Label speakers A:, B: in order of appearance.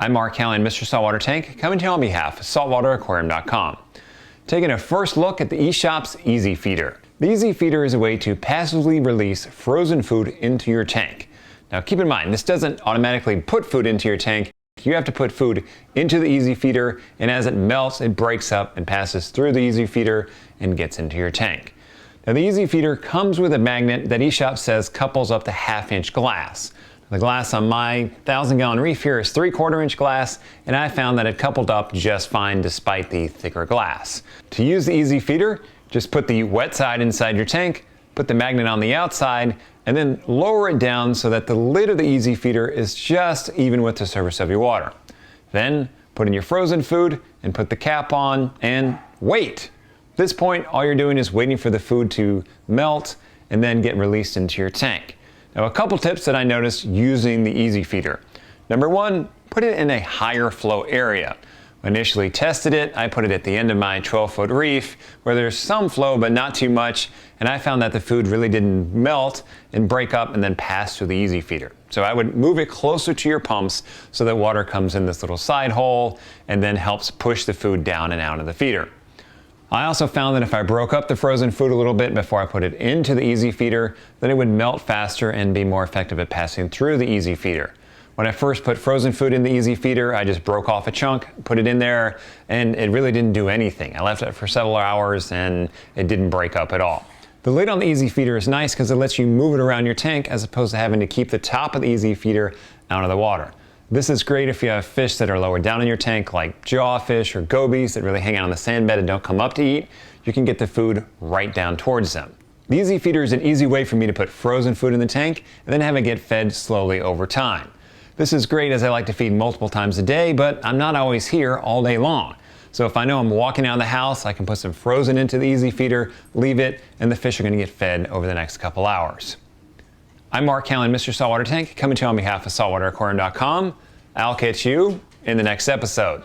A: I'm Mark Callan, Mr. Saltwater Tank, coming to you on behalf of saltwateraquarium.com. Taking a first look at the Eshopps Easy Feeder. The Easy Feeder is a way to passively release frozen food into your tank. Now keep in mind, this doesn't automatically put food into your tank. You have to put food into the Easy Feeder, and as it melts, it breaks up and passes through the Easy Feeder and gets into your tank. Now the Easy Feeder comes with a magnet that Eshopps says couples up to 1/2 inch glass. The glass on my 1,000-gallon reef here is 3/4 inch glass, and I found that it coupled up just fine despite the thicker glass. To use the Easy Feeder, just put the wet side inside your tank, put the magnet on the outside, and then lower it down so that the lid of the Easy Feeder is just even with the surface of your water. Then put in your frozen food and put the cap on and wait. At this point, all you're doing is waiting for the food to melt and then get released into your tank. Now, a couple tips that I noticed using the Easy Feeder. Number one, put it in a higher flow area. When I initially tested it, I put it at the end of my 12-foot reef where there's some flow but not too much, and I found that the food really didn't melt and break up and then pass through the Easy Feeder. So I would move it closer to your pumps so that water comes in this little side hole and then helps push the food down and out of the feeder. I also found that if I broke up the frozen food a little bit before I put it into the Easy Feeder, that it would melt faster and be more effective at passing through the Easy Feeder. When I first put frozen food in the Easy Feeder, I just broke off a chunk, put it in there, and it really didn't do anything. I left it for several hours and it didn't break up at all. The lid on the Easy Feeder is nice because it lets you move it around your tank as opposed to having to keep the top of the Easy Feeder out of the water. This is great if you have fish that are lower down in your tank, like jawfish or gobies that really hang out on the sand bed and don't come up to eat. You can get the food right down towards them. The Easy Feeder is an easy way for me to put frozen food in the tank and then have it get fed slowly over time. This is great as I like to feed multiple times a day, but I'm not always here all day long. So if I know I'm walking out of the house, I can put some frozen into the Easy Feeder, leave it, and the fish are going to get fed over the next couple hours. I'm Mark Callan, Mr. Saltwater Tank, coming to you on behalf of saltwateraquarium.com. I'll catch you in the next episode.